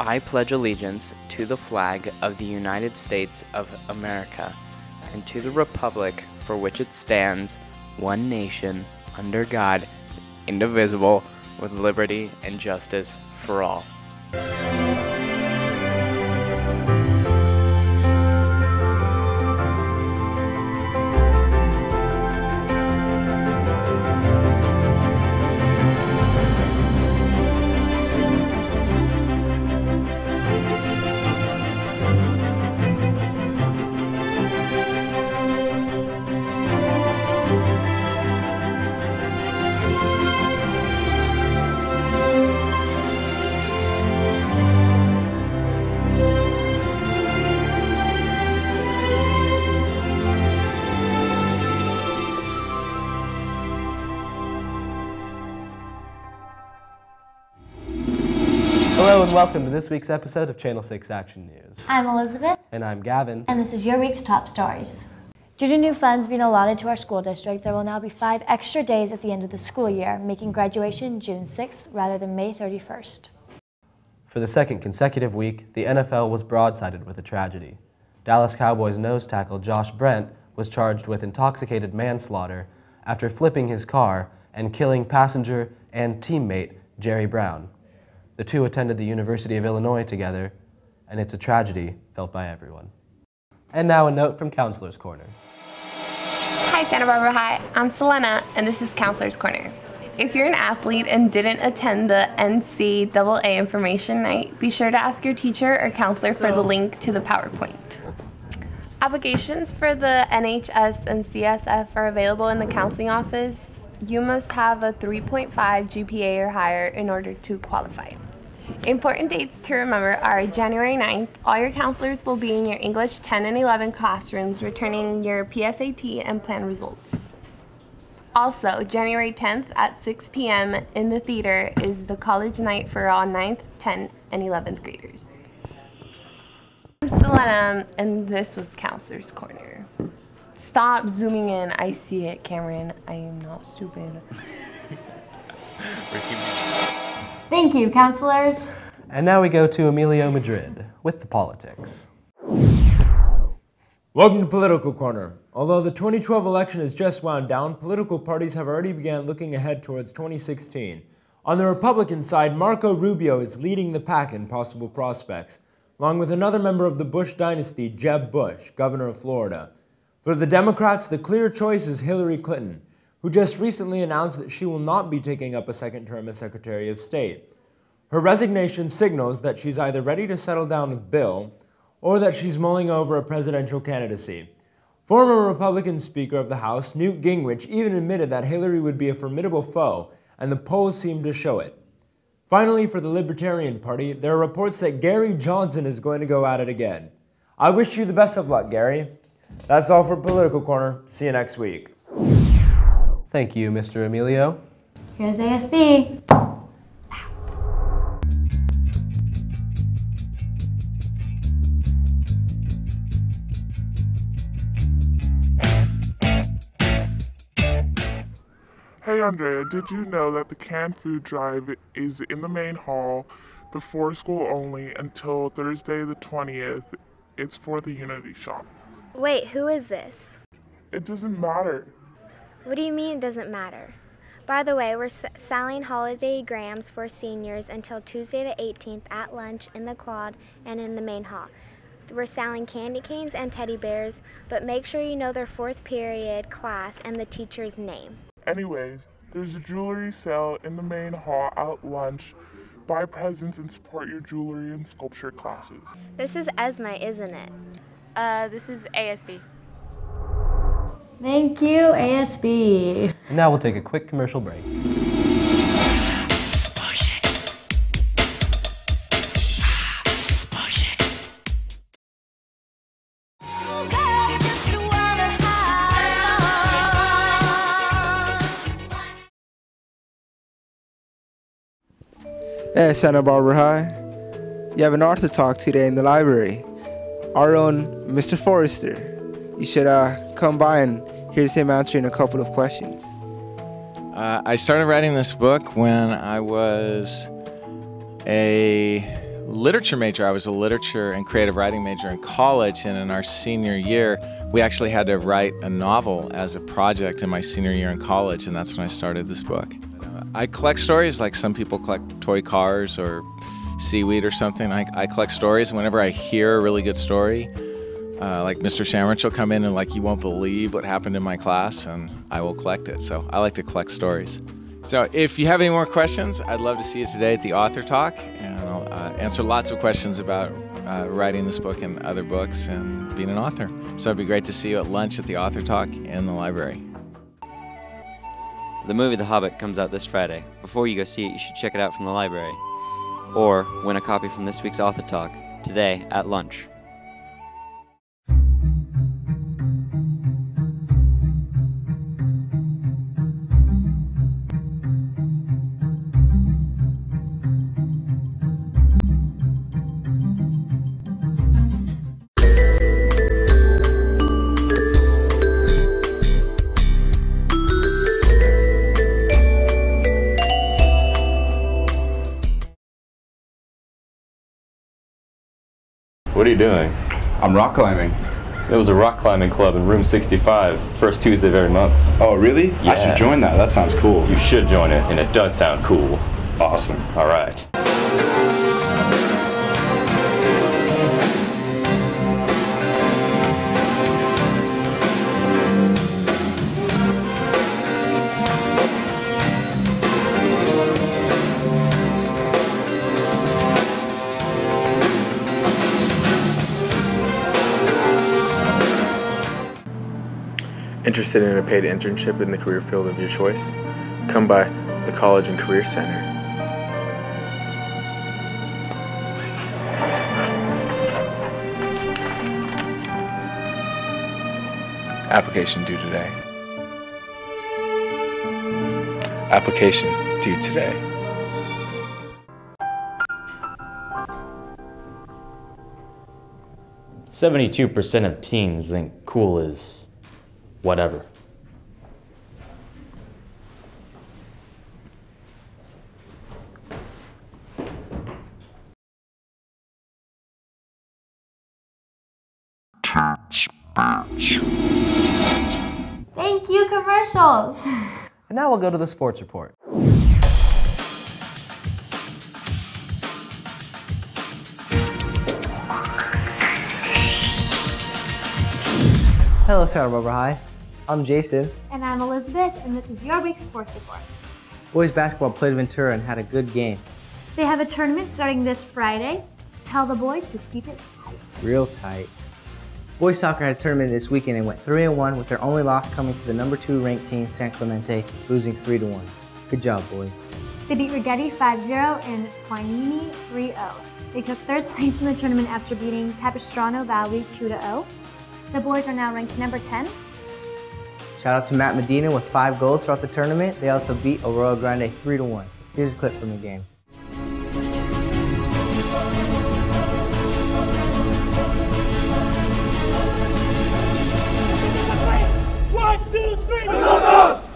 I pledge allegiance to the flag of the United States of America and to the republic for which it stands, one nation, under God, indivisible, with liberty and justice for all. Hello and welcome to this week's episode of Channel 6 Action News. I'm Elizabeth. And I'm Gavin. And this is your week's top stories. Due to new funds being allotted to our school district, there will now be 5 extra days at the end of the school year, making graduation June 6th rather than May 31st. For the second consecutive week, the NFL was broadsided with a tragedy. Dallas Cowboys nose tackle Josh Brent was charged with intoxicated manslaughter after flipping his car and killing passenger and teammate Jerry Brown. The two attended the University of Illinois together, and it's a tragedy felt by everyone. And now a note from Counselor's Corner. Hi Santa Barbara High, I'm Selena, and this is Counselor's Corner. If you're an athlete and didn't attend the NCAA information night, be sure to ask your teacher or counselor for the link to the PowerPoint. Applications for the NHS and CSF are available in the counseling office. You must have a 3.5 GPA or higher in order to qualify. Important dates to remember are January 9th, all your counselors will be in your English 10 and 11 classrooms returning your PSAT and plan results. Also, January 10th at 6 p.m. in the theater is the college night for all 9th, 10th, and 11th graders. I'm Selena, and this was Counselor's Corner. Stop zooming in. I see it, Cameron. I am not stupid. Thank you, counselors. And now we go to Emilio Madrid with the politics. Welcome to Political Corner. Although the 2012 election has just wound down, political parties have already begun looking ahead towards 2016. On the Republican side, Marco Rubio is leading the pack in possible prospects, along with another member of the Bush dynasty, Jeb Bush, governor of Florida. For the Democrats, the clear choice is Hillary Clinton, who just recently announced that she will not be taking up a second term as Secretary of State. Her resignation signals that she's either ready to settle down with Bill or that she's mulling over a presidential candidacy. Former Republican Speaker of the House, Newt Gingrich, even admitted that Hillary would be a formidable foe, and the polls seem to show it. Finally, for the Libertarian Party, there are reports that Gary Johnson is going to go at it again. I wish you the best of luck, Gary. That's all for Political Corner. See you next week. Thank you, Mr. Emilio. Here's ASB. Hey Andrea, did you know that the canned food drive is in the main hall before school only until Thursday the 20th? It's for the Unity Shop. Wait, who is this? It doesn't matter. What do you mean it doesn't matter? By the way, we're selling holiday grams for seniors until Tuesday the 18th at lunch in the quad and in the main hall. We're selling candy canes and teddy bears, but make sure you know their 4th period class and the teacher's name. Anyways, there's a jewelry sale in the main hall at lunch. Buy presents and support your jewelry and sculpture classes. This is Esma, isn't it? This is ASB. Thank you, ASB. And now we'll take a quick commercial break. Hey, Santa Barbara High. You have an author talk today in the library. Our own Mr. Forrester. You should come by and here's him answering a couple of questions. I started writing this book when I was a literature major. I was a literature and creative writing major in college, and in our senior year, we actually had to write a novel as a project in my senior year in college, and that's when I started this book. I collect stories like some people collect toy cars or seaweed or something. I collect stories, and whenever I hear a really good story, like Mr. Sandwich will come in and like, you won't believe what happened in my class, and I will collect it. So I like to collect stories. So if you have any more questions, I'd love to see you today at the Author Talk, and I'll answer lots of questions about writing this book and other books and being an author. So it'd be great to see you at lunch at the Author Talk in the library. The movie The Hobbit comes out this Friday. Before you go see it, you should check it out from the library. Or win a copy from this week's Author Talk today at lunch. What are you doing? I'm rock climbing. There was a rock climbing club in room 65, first Tuesday of every month. Oh, really? Yeah. I should join that. That sounds cool. You should join it, and it does sound cool. Awesome. All right. Interested in a paid internship in the career field of your choice? Come by the College and Career Center. Application due today. Application due today. %72% of teens think cool is whatever. Thank you, commercials. And now we'll go to the sports report. Hello, Santa Barbara High. I'm Jason. And I'm Elizabeth, and this is your week's sports report. Boys basketball played Ventura and had a good game. They have a tournament starting this Friday. Tell the boys to keep it tight. Real tight. Boys soccer had a tournament this weekend and went 3-1 with their only loss coming to the number 2 ranked team, San Clemente, losing 3-1. Good job, boys. They beat Rigetti 5-0 and Quinini 3-0. They took third place in the tournament after beating Capistrano Valley 2-0. The boys are now ranked number 10. Shout out to Matt Medina with 5 goals throughout the tournament. They also beat Arroyo Grande 3-1. Here's a clip from the game. One, two, three, ¡Nosotros!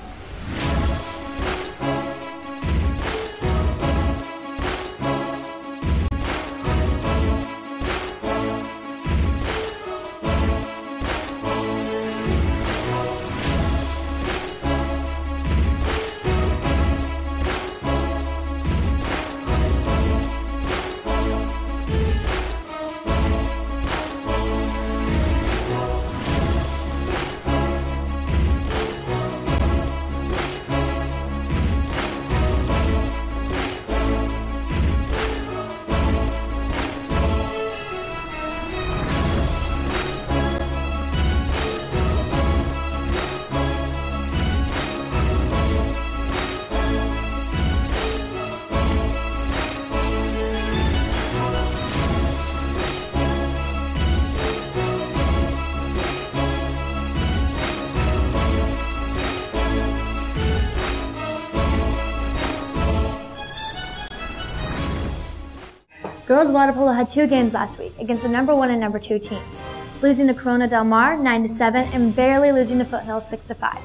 Girls water polo had 2 games last week against the number 1 and number 2 teams, losing to Corona Del Mar 9-7 and barely losing to Foothills 6-5.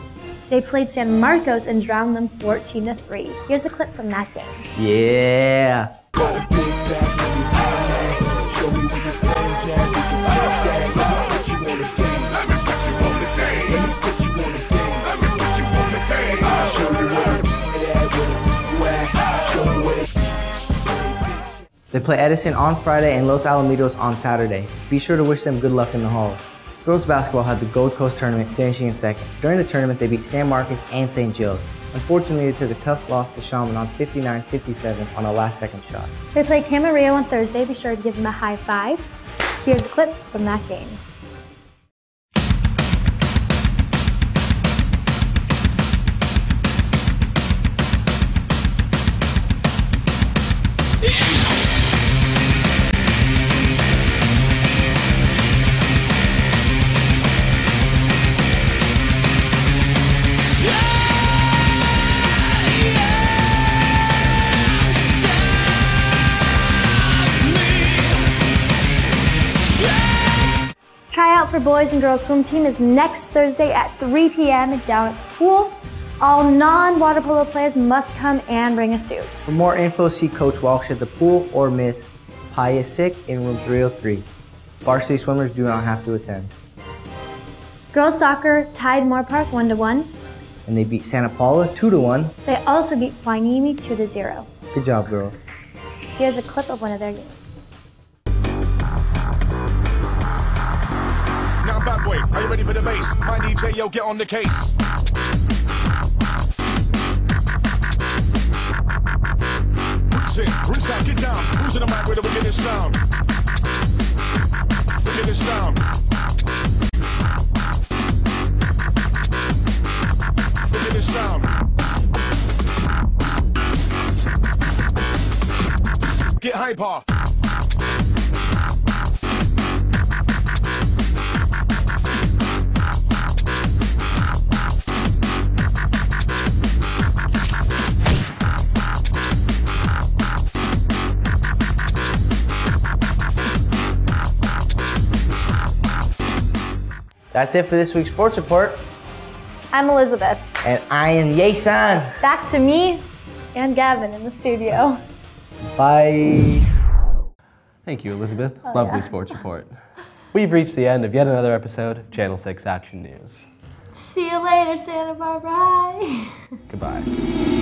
They played San Marcos and drowned them 14-3. Here's a clip from that game. Yeah. They play Edison on Friday and Los Alamitos on Saturday. Be sure to wish them good luck in the halls. Girls basketball had the Gold Coast tournament, finishing in second. During the tournament, they beat San Marcos and St. Gilles. Unfortunately, they took a tough loss to Shaman on 59-57 on a last-second shot. They play Camarillo on Thursday. Be sure to give them a high five. Here's a clip from that game. Tryout for boys and girls swim team is next Thursday at 3 p.m. down at the pool. All non-water polo players must come and bring a suit. For more info, see Coach Walsh at the pool or Miss Payasic in room 303. Varsity swimmers do not have to attend. Girls soccer tied Moore Park 1-1. And they beat Santa Paula 2-1. They also beat Huanimi 2-0. Good job, girls. Here's a clip of one of their games. Now, bad boy, are you ready for the bass? My DJ, yo, get on the case. Rinse out, get down. Who's in the mic with the wickedest sound? Wickedest sound. Wickedest sound. Get hyper. That's it for this week's Sports Report. I'm Elizabeth. And I am Yason. Back to me and Gavin in the studio. Bye. Thank you, Elizabeth. Oh, Lovely yeah. Sports Report. We've reached the end of yet another episode of Channel 6 Action News. See you later, Santa Barbara. High. Goodbye.